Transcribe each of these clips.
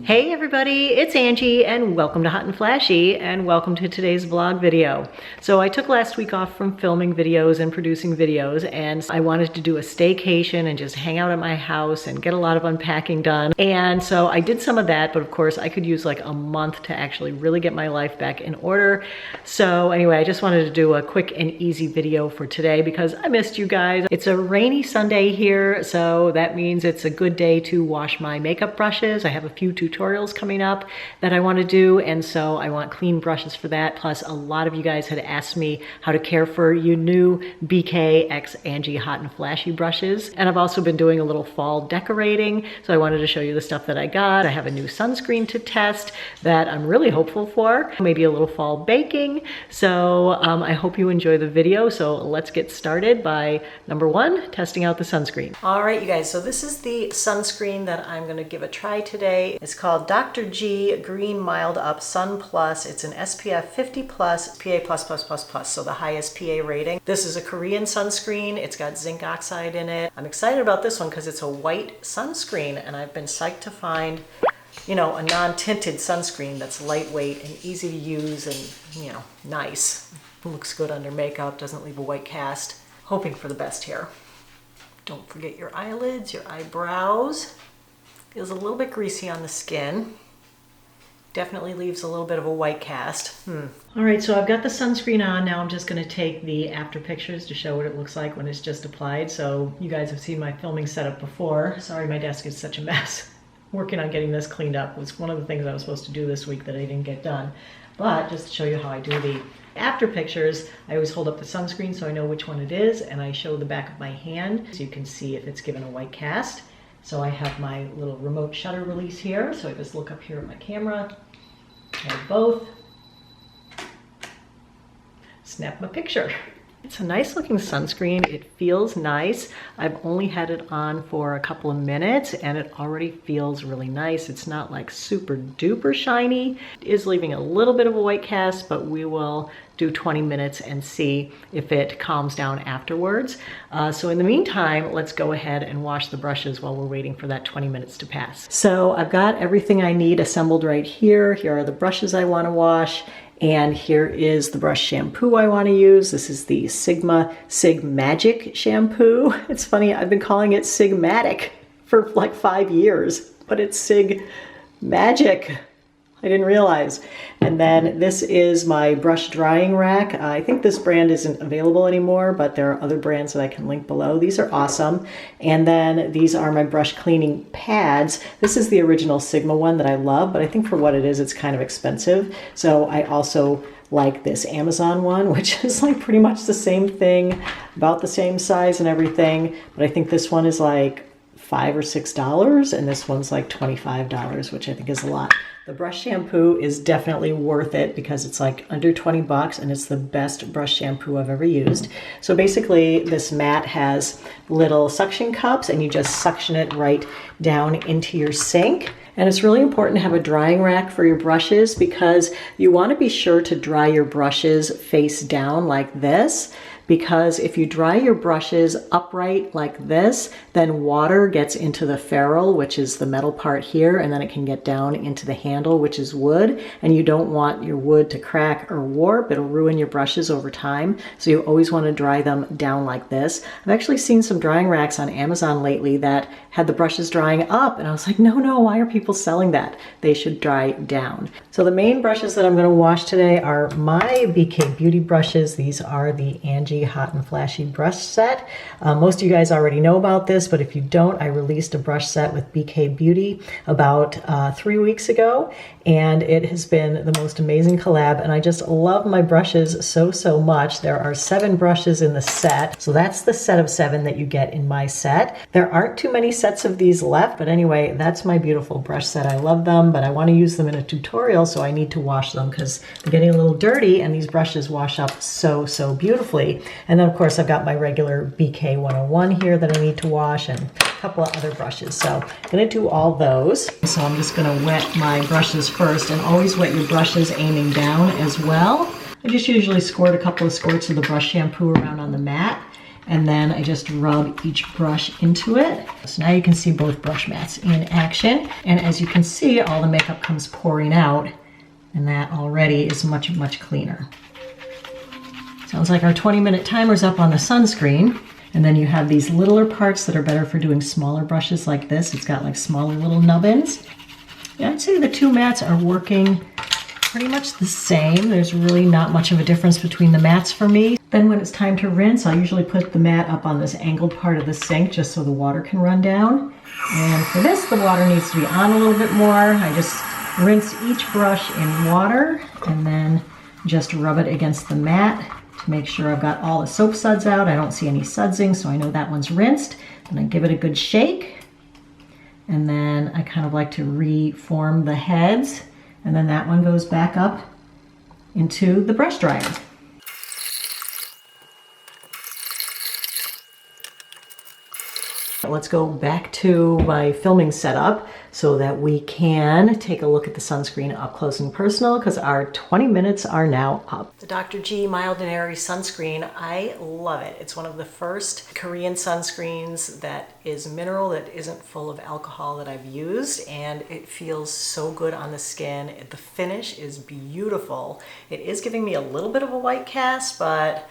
Hey everybody, it's Angie and welcome to Hot and Flashy and welcome to today's vlog video. So I took last week off from filming videos and producing videos, and I wanted to do a staycation and just hang out at my house and get a lot of unpacking done. And so I did some of that, but of course I could use like a month to actually really get my life back in order. So anyway, I just wanted to do a quick and easy video for today because I missed you guys. It's a rainy Sunday here, so that means it's a good day to wash my makeup brushes. I have a few tutorials coming up that I want to do, and so I want clean brushes for that. Plus a lot of you guys had asked me how to care for your new BK x Angie Hot and Flashy brushes, and I've also been doing a little fall decorating, so I wanted to show you the stuff that I got. I have a new sunscreen to test that I'm really hopeful for, maybe a little fall baking. So I hope you enjoy the video. So let's get started by number one, testing out the sunscreen. All right, you guys, so this is the sunscreen that I'm going to give a try today. It's called Dr. G Green Mild Up Sun Plus. It's an SPF 50 plus, PA++++, so the highest PA rating. This is a Korean sunscreen. It's got zinc oxide in it. I'm excited about this one because it's a white sunscreen, and I've been psyched to find, you know, a non-tinted sunscreen that's lightweight and easy to use and, you know, nice. Looks good under makeup, doesn't leave a white cast. Hoping for the best here. Don't forget your eyelids, your eyebrows. Feels a little bit greasy on the skin. Definitely leaves a little bit of a white cast. All right, so I've got the sunscreen on. Now I'm just gonna take the after pictures to show what it looks like when it's just applied. So you guys have seen my filming setup before. Sorry, my desk is such a mess. Working on getting this cleaned up was one of the things I was supposed to do this week that I didn't get done. But just to show you how I do the after pictures, I always hold up the sunscreen so I know which one it is, and I show the back of my hand so you can see if it's given a white cast. So I have my little remote shutter release here. So I just look up here at my camera, hold both, snap my picture. It's a nice looking sunscreen. It feels nice. I've only had it on for a couple of minutes and it already feels really nice. It's not like super duper shiny. It is leaving a little bit of a white cast, but we will do 20 minutes and see if it calms down afterwards. So in the meantime, let's go ahead and wash the brushes while we're waiting for that 20 minutes to pass. So I've got everything I need assembled right here. Here are the brushes I want to wash. And here is the brush shampoo I want to use. This is the Sig Magic shampoo. It's funny, I've been calling it Sigmatic for like 5 years, but it's Sig Magic. I didn't realize. And then this is my brush drying rack. I think this brand isn't available anymore, but there are other brands that I can link below. These are awesome. And then these are my brush cleaning pads. This is the original Sigma one that I love, but I think for what it is, it's kind of expensive. So I also like this Amazon one, which is like pretty much the same thing, about the same size and everything. But I think this one is like $5 or $6, and this one's like $25, which I think is a lot. The brush shampoo is definitely worth it because it's like under 20 bucks and it's the best brush shampoo I've ever used. So basically this mat has little suction cups and you just suction it right down into your sink. And it's really important to have a drying rack for your brushes because you want to be sure to dry your brushes face down like this. Because if you dry your brushes upright like this, then water gets into the ferrule, which is the metal part here, and then it can get down into the handle, which is wood, and you don't want your wood to crack or warp. It'll ruin your brushes over time, so you always want to dry them down like this. I've actually seen some drying racks on Amazon lately that had the brushes drying up, and I was like, no, why are people selling that? They should dry down. So the main brushes that I'm going to wash today are my BK Beauty brushes. These are the Angie Hot and Flashy brush set. Most of you guys already know about this, but if you don't, I released a brush set with BK Beauty about 3 weeks ago, and it has been the most amazing collab, and I just love my brushes so much. There are 7 brushes in the set, so that's the set of 7 that you get in my set. There aren't too many sets of these left, but anyway, that's my beautiful brush set. I love them, but I want to use them in a tutorial, so I need to wash them because they're getting a little dirty, and these brushes wash up so beautifully. And then of course I've got my regular BK 101 here that I need to wash, and a couple of other brushes. So I'm going to do all those. So I'm just going to wet my brushes first, and always wet your brushes aiming down as well. I just usually squirt a couple of squirts of the brush shampoo around on the mat. and then I just rub each brush into it. So now you can see both brush mats in action. And as you can see, all the makeup comes pouring out, and that already is much, much cleaner. Sounds like our 20-minute timer's up on the sunscreen. And then you have these littler parts that are better for doing smaller brushes like this. It's got like smaller little nubbins. Yeah, I'd say the two mats are working pretty much the same. There's really not much of a difference between the mats for me. Then when it's time to rinse, I'll usually put the mat up on this angled part of the sink just so the water can run down. And for this, the water needs to be on a little bit more. I just rinse each brush in water and then just rub it against the mat to make sure I've got all the soap suds out. I don't see any sudsing, so I know that one's rinsed. And I give it a good shake. And then I kind of like to reform the heads. And then that one goes back up into the brush dryer. Let's go back to my filming setup so that we can take a look at the sunscreen up close and personal, because our 20 minutes are now up. The Dr. G Mild and Airy sunscreen, I love it. It's one of the first Korean sunscreens that is mineral, that isn't full of alcohol, that I've used, and it feels so good on the skin. The finish is beautiful. It is giving me a little bit of a white cast, but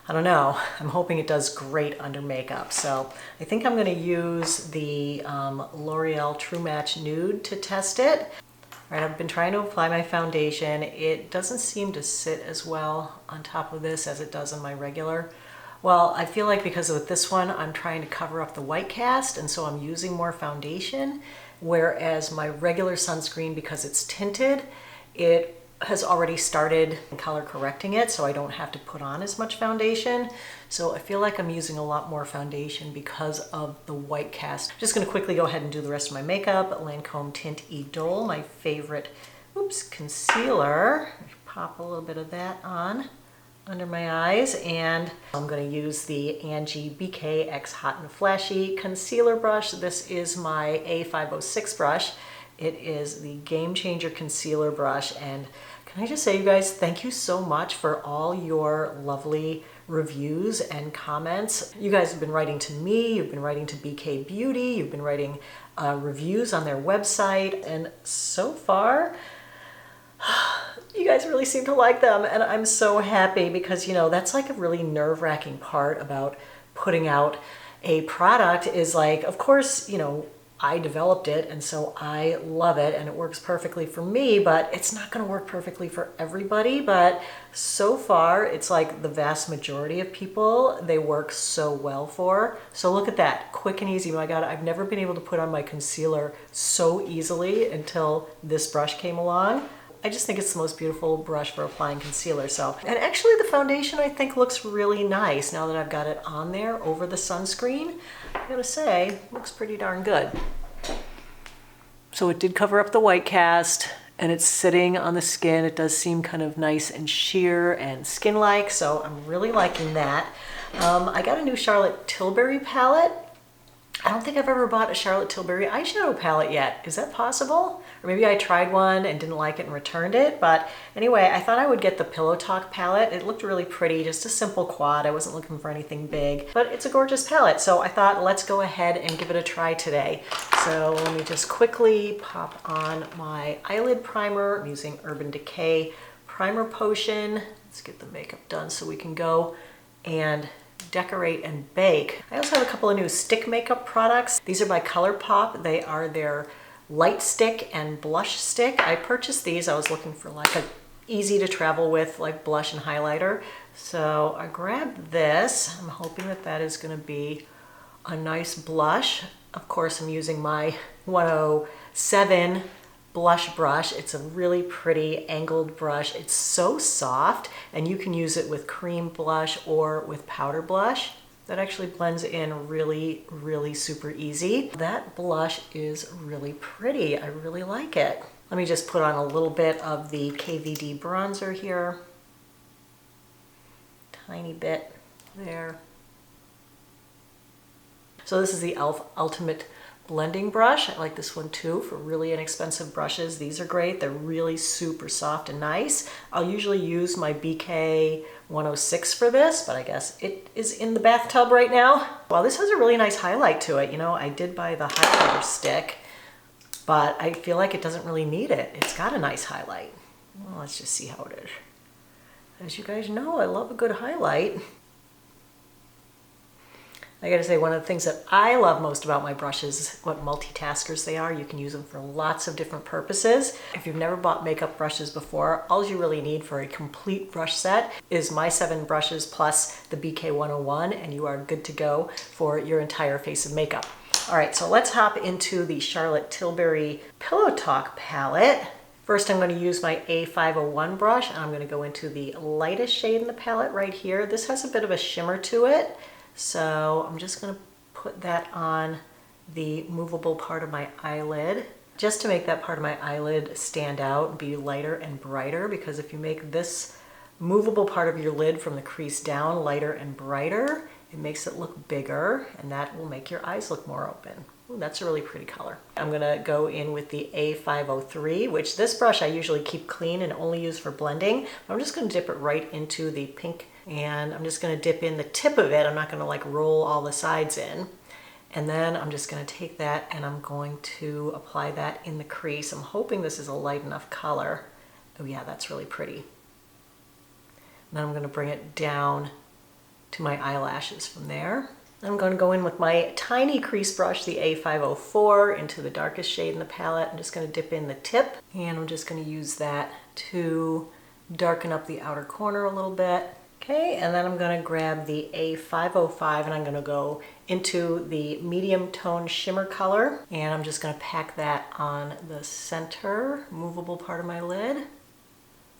I don't know. I'm hoping it does great under makeup. So I think I'm going to use the L'Oreal True Match Nude to test it. Right, I've been trying to apply my foundation. It doesn't seem to sit as well on top of this as it does on my regular. Well, I feel like because with this one, I'm trying to cover up the white cast, and so I'm using more foundation. Whereas my regular sunscreen, because it's tinted, it has already started color correcting it, so I don't have to put on as much foundation. So I feel like I'm using a lot more foundation because of the white cast. I'm just gonna quickly go ahead and do the rest of my makeup. Lancome Tint Idole, my favorite, concealer. Pop a little bit of that on under my eyes, and I'm gonna use the Angie BKX Hot and Flashy concealer brush. This is my A506 brush. It is the Game Changer concealer brush, and can I just say, you guys, thank you so much for all your lovely reviews and comments. You guys have been writing to me, you've been writing to BK Beauty, you've been writing reviews on their website, and so far, you guys really seem to like them, and I'm so happy because, you know, that's like a really nerve-wracking part about putting out a product is like, of course, you know, I developed it, and so I love it, and it works perfectly for me, but it's not going to work perfectly for everybody. But so far, it's like the vast majority of people, they work so well for. So look at that, quick and easy. My God, I've never been able to put on my concealer so easily until this brush came along. I just think it's the most beautiful brush for applying concealer. So, and actually the foundation I think looks really nice now that I've got it on there over the sunscreen. I gotta say, looks pretty darn good. So it did cover up the white cast, and it's sitting on the skin. It does seem kind of nice and sheer and skin-like, so I'm really liking that. I got a new Charlotte Tilbury palette. I don't think I've ever bought a Charlotte Tilbury eyeshadow palette yet. Is that possible? Or maybe I tried one and didn't like it and returned it. But anyway, I thought I would get the Pillow Talk palette. It looked really pretty, just a simple quad. I wasn't looking for anything big, but it's a gorgeous palette. So I thought, let's go ahead and give it a try today. So let me just quickly pop on my eyelid primer. I'm using Urban Decay Primer Potion. Let's get the makeup done so we can go and decorate and bake. I also have a couple of new stick makeup products. These are by ColourPop. They are their light stick and blush stick. I purchased these. I was looking for like a easy to travel with like blush and highlighter. So I grabbed this. I'm hoping that that is going to be a nice blush. Of course, I'm using my 107 blush brush. It's a really pretty angled brush. It's so soft, and you can use it with cream blush or with powder blush. That actually blends in really, really super easy. That blush is really pretty. I really like it. Let me just put on a little bit of the KVD bronzer here. Tiny bit there. So this is the e.l.f. Ultimate blending brush. I like this one too for really inexpensive brushes. These are great. They're really super soft and nice. I'll usually use my BK 106 for this, but I guess it is in the bathtub right now. Well, this has a really nice highlight to it. You know, I did buy the highlighter stick, but I feel like it doesn't really need it. It's got a nice highlight. Well, let's just see how it is. As you guys know, I love a good highlight. I gotta say, one of the things that I love most about my brushes is what multitaskers they are. You can use them for lots of different purposes. If you've never bought makeup brushes before, all you really need for a complete brush set is my 7 brushes plus the BK 101, and you are good to go for your entire face of makeup. All right, so let's hop into the Charlotte Tilbury Pillow Talk palette. First, I'm going to use my A501 brush, and I'm going to go into the lightest shade in the palette right here. This has a bit of a shimmer to it. So I'm just going to put that on the movable part of my eyelid, just to make that part of my eyelid stand out and be lighter and brighter, because if you make this movable part of your lid from the crease down lighter and brighter, it makes it look bigger, and that will make your eyes look more open. Ooh, that's a really pretty color. I'm going to go in with the A503, which this brush I usually keep clean and only use for blending. I'm just going to dip it right into the pink, and I'm just going to dip in the tip of it. I'm not going to like roll all the sides in. And then I'm just going to take that and I'm going to apply that in the crease. I'm hoping this is a light enough color. Oh yeah, that's really pretty. And then I'm going to bring it down to my eyelashes from there. I'm going to go in with my tiny crease brush, the A504, into the darkest shade in the palette. I'm just going to dip in the tip, and I'm just going to use that to darken up the outer corner a little bit. Okay, and then I'm going to grab the A505 and I'm going to go into the medium tone shimmer color, and I'm just going to pack that on the center movable part of my lid.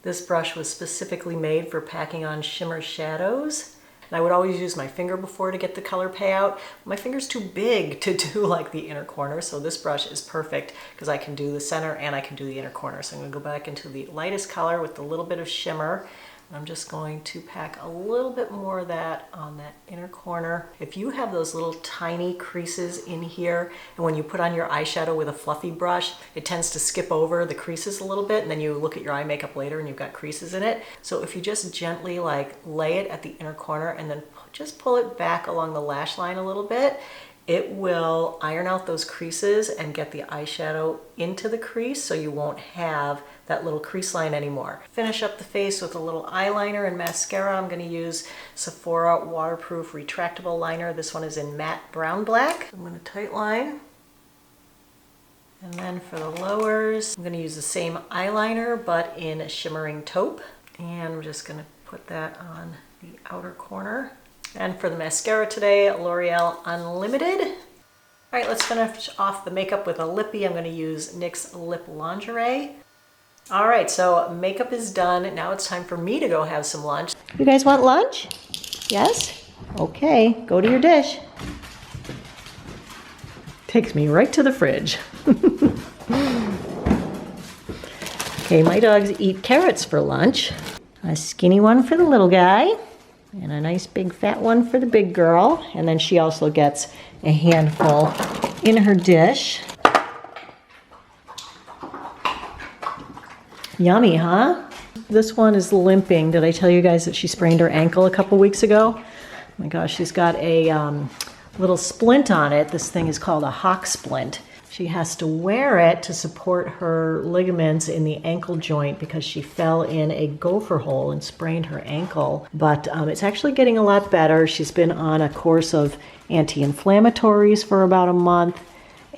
This brush was specifically made for packing on shimmer shadows. And I would always use my finger before to get the color payout. My finger's too big to do like the inner corner, so this brush is perfect because I can do the center and I can do the inner corner. So I'm going to go back into the lightest color with a little bit of shimmer. I'm just going to pack a little bit more of that on that inner corner. If you have those little tiny creases in here, and when you put on your eyeshadow with a fluffy brush, it tends to skip over the creases a little bit, and then you look at your eye makeup later and you've got creases in it. So if you just gently like lay it at the inner corner and then just pull it back along the lash line a little bit, it will iron out those creases and get the eyeshadow into the crease so you won't have that little crease line anymore. Finish up the face with a little eyeliner and mascara. I'm going to use Sephora Waterproof Retractable Liner. This one is in matte brown black. I'm going to tight line. And then for the lowers, I'm going to use the same eyeliner but in a shimmering taupe. And I'm just going to put that on the outer corner. And for the mascara today, L'Oreal Unlimited. All right, let's finish off the makeup with a lippy. I'm going to use NYX Lip Lingerie. All right, so makeup is done. Now it's time for me to go have some lunch. You guys want lunch? Yes? Okay, go to your dish. Takes me right to the fridge. Okay, my dogs eat carrots for lunch. A skinny one for the little guy, and a nice big fat one for the big girl. And then she also gets a handful in her dish. Yummy, huh? This one is limping. Did I tell you guys that she sprained her ankle a couple weeks ago? Oh my gosh, she's got a little splint on it. This thing is called a hock splint. She has to wear it to support her ligaments in the ankle joint because she fell in a gopher hole and sprained her ankle. But it's actually getting a lot better. She's been on a course of anti-inflammatories for about a month,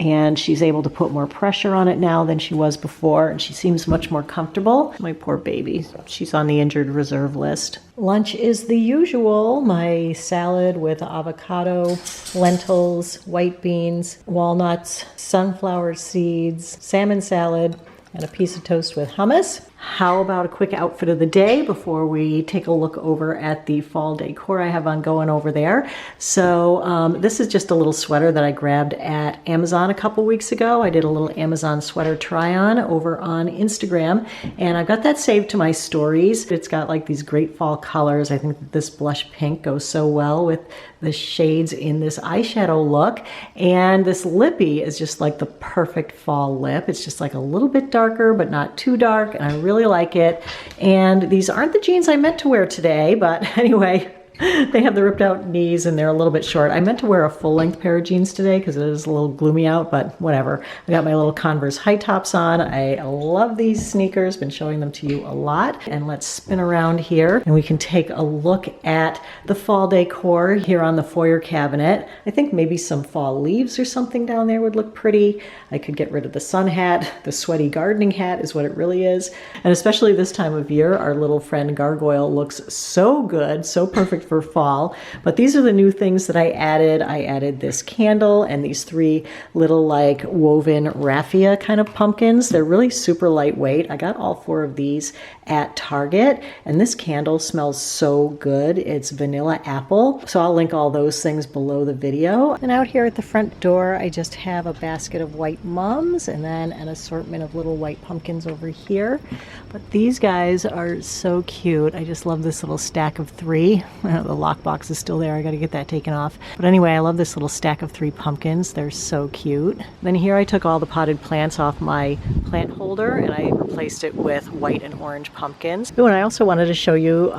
and she's able to put more pressure on it now than she was before, and she seems much more comfortable. My poor baby, she's on the injured reserve list. Lunch is the usual, my salad with avocado, lentils, white beans, walnuts, sunflower seeds, salmon salad, and a piece of toast with hummus. How about a quick outfit of the day before we take a look over at the fall decor I have on going over there? So this is just a little sweater that I grabbed at Amazon a couple weeks ago. I did a little Amazon sweater try on over on Instagram, and I've got that saved to my stories. It's got like these great fall colors. I think that this blush pink goes so well with the shades in this eyeshadow look, and this lippy is just like the perfect fall lip. It's just like a little bit darker but not too dark, and I really like it. And these aren't the jeans I meant to wear today, but anyway, they have the ripped out knees and they're a little bit short. I meant to wear a full length pair of jeans today because it is a little gloomy out, but whatever. I got my little Converse high tops on. I love these sneakers, been showing them to you a lot. And let's spin around here and we can take a look at the fall decor here on the foyer cabinet. I think maybe some fall leaves or something down there would look pretty. I could get rid of the sun hat. The sweaty gardening hat is what it really is. And especially this time of year, our little friend Gargoyle looks so good, so perfect for fall. But these are the new things that I added. I added this candle and these three little like woven raffia kind of pumpkins. They're really super lightweight. I got all four of these at Target, and this candle smells so good. It's vanilla apple. So I'll link all those things below the video. And out here at the front door, I just have a basket of white mums and then an assortment of little white pumpkins over here. But these guys are so cute. I just love this little stack of three. The lockbox is still there. I got to get that taken off. But anyway, I love this little stack of three pumpkins. They're so cute. Then here I took all the potted plants off my plant holder and I replaced it with white and orange pumpkins. Oh, and I also wanted to show you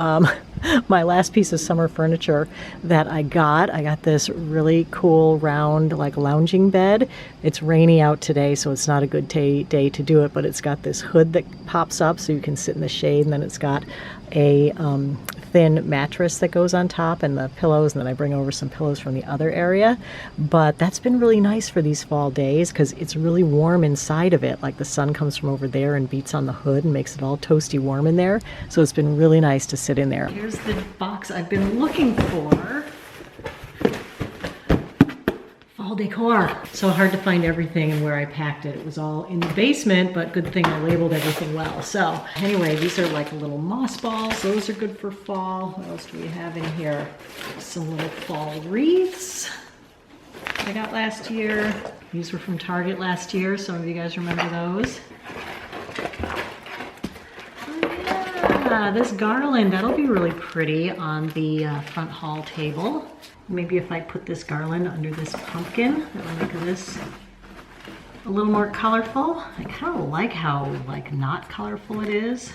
my last piece of summer furniture that I got. I got this really cool round like lounging bed. It's rainy out today, so it's not a good day to do it, but it's got this hood that pops up so you can sit in the shade, and then it's got a thin mattress that goes on top and the pillows, and then I bring over some pillows from the other area. But that's been really nice for these fall days because it's really warm inside of it. Like the sun comes from over there and beats on the hood and makes it all toasty warm in there. So it's been really nice to sit in there. Here's the box I've been looking for. Fall decor. So hard to find everything and where I packed it. It was all in the basement, but good thing I labeled everything well. So anyway, these are like little moss balls. Those are good for fall. What else do we have in here? Some little fall wreaths I got last year. These were from Target last year. Some of you guys remember those. Oh yeah, this garland, that'll be really pretty on the front hall table. Maybe if I put this garland under this pumpkin, that'll make this a little more colorful. I kind of like how like not colorful it is,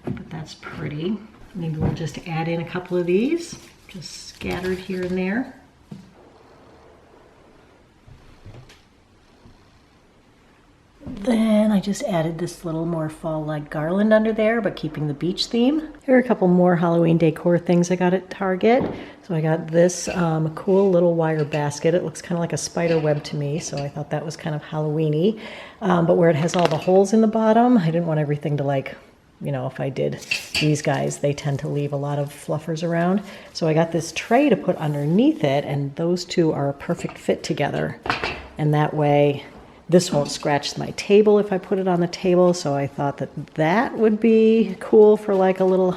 but that's pretty. Maybe we'll just add in a couple of these, just scattered here and there. Then I just added this little more fall-like garland under there, but keeping the beach theme. Here are a couple more Halloween decor things I got at Target. So I got this cool little wire basket. It looks kind of like a spider web to me, so I thought that was kind of Halloween-y. But where it has all the holes in the bottom, I didn't want everything to like, you know, if I did these guys, they tend to leave a lot of fluffers around. So I got this tray to put underneath it, and those two are a perfect fit together. And that way, this won't scratch my table if I put it on the table, so I thought that that would be cool for like a little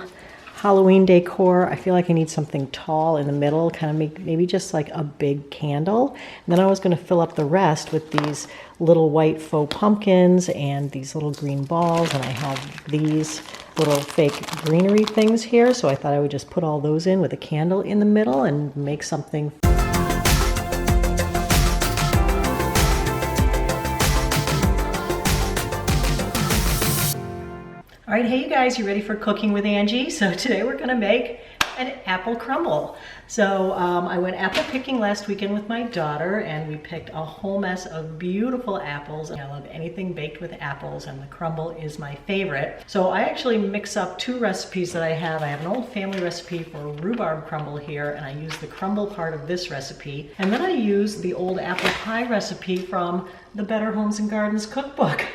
Halloween decor. I feel like I need something tall in the middle, kind of maybe just like a big candle. And then I was going to fill up the rest with these little white faux pumpkins and these little green balls, and I have these little fake greenery things here, so I thought I would just put all those in with a candle in the middle and make something. All right, hey you guys, you ready for Cooking with Angie? So today we're gonna make an apple crumble. So I went apple picking last weekend with my daughter, and we picked a whole mess of beautiful apples. I love anything baked with apples, and the crumble is my favorite. So I actually mix up two recipes that I have. I have an old family recipe for rhubarb crumble here, and I use the crumble part of this recipe. And then I use the old apple pie recipe from the Better Homes and Gardens cookbook.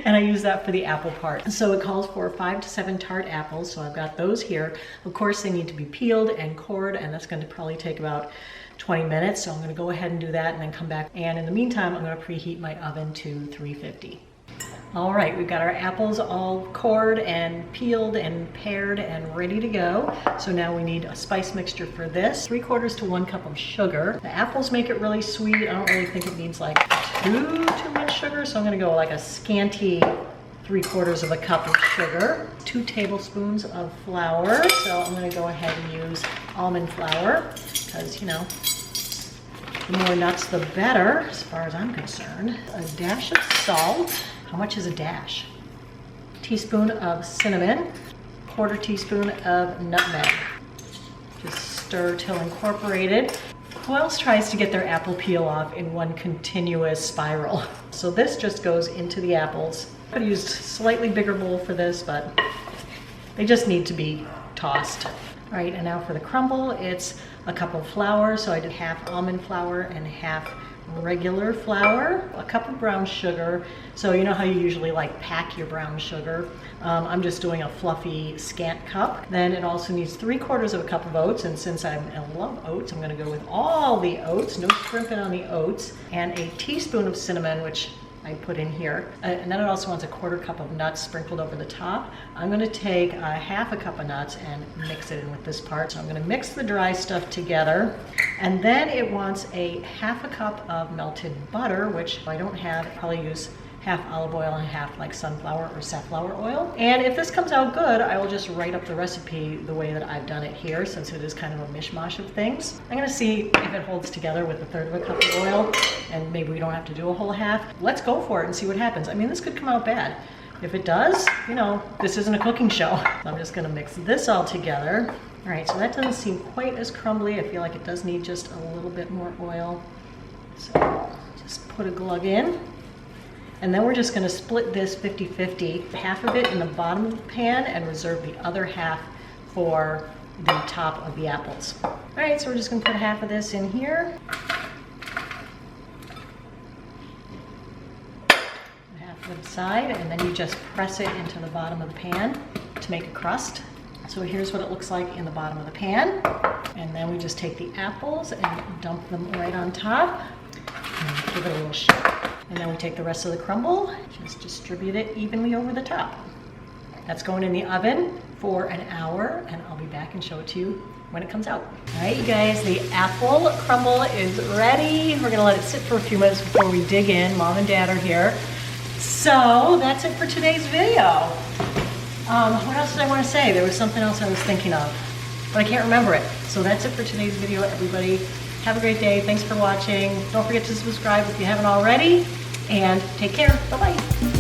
And I use that for the apple part. So it calls for 5 to 7 tart apples. So I've got those here. Of course, they need to be peeled and cored, and that's going to probably take about 20 minutes. So I'm going to go ahead and do that and then come back. And in the meantime, I'm going to preheat my oven to 350. All right, we've got our apples all cored and peeled and pared and ready to go. So now we need a spice mixture for this. 3/4 to 1 cup of sugar. The apples make it really sweet. I don't really think it needs like too much sugar, so I'm gonna go like a scanty 3/4 of a cup of sugar. 2 tablespoons of flour. So I'm gonna go ahead and use almond flour because, you know, the more nuts, the better, as far as I'm concerned. A dash of salt. How much is a dash? Teaspoon of cinnamon. 1/4 teaspoon of nutmeg. Just stir till incorporated. Who else tries to get their apple peel off in one continuous spiral? So this just goes into the apples. I could have used a slightly bigger bowl for this, but they just need to be tossed. All right, and now for the crumble, it's a cup of flour. So I did half almond flour and half regular flour, a cup of brown sugar. So you know how you usually like pack your brown sugar? I'm just doing a fluffy scant cup. Then it also needs 3/4 of a cup of oats, and since I love oats, I'm gonna go with all the oats, no scrimping on the oats, and a teaspoon of cinnamon, which I put in here. And then it also wants a 1/4 cup of nuts sprinkled over the top. I'm gonna take half a cup of nuts and mix it in with this part. So I'm gonna mix the dry stuff together. And then it wants a half a cup of melted butter, which I don't have. I'll probably use half olive oil and half like sunflower or safflower oil. And if this comes out good, I will just write up the recipe the way that I've done it here, since it is kind of a mishmash of things. I'm gonna see if it holds together with 1/3 of a cup of oil, and maybe we don't have to do a whole half. Let's go for it and see what happens. I mean, this could come out bad. If it does, you know, this isn't a cooking show. I'm just gonna mix this all together. All right, so that doesn't seem quite as crumbly. I feel like it does need just a little bit more oil. So just put a glug in. And then we're just gonna split this 50-50, half of it in the bottom of the pan and reserve the other half for the top of the apples. All right, so we're just gonna put half of this in here. Half of the side, and then you just press it into the bottom of the pan to make a crust. So here's what it looks like in the bottom of the pan. And then we just take the apples and dump them right on top and give it a little shake. And then we take the rest of the crumble, just distribute it evenly over the top. That's going in the oven for an hour, and I'll be back and show it to you when it comes out. All right, you guys, the apple crumble is ready. We're gonna let it sit for a few minutes before we dig in. Mom and Dad are here. So that's it for today's video. What else did I want to say? There was something else I was thinking of, but I can't remember it. So that's it for today's video, everybody. Have a great day. Thanks for watching. Don't forget to subscribe if you haven't already, and take care. Bye-bye.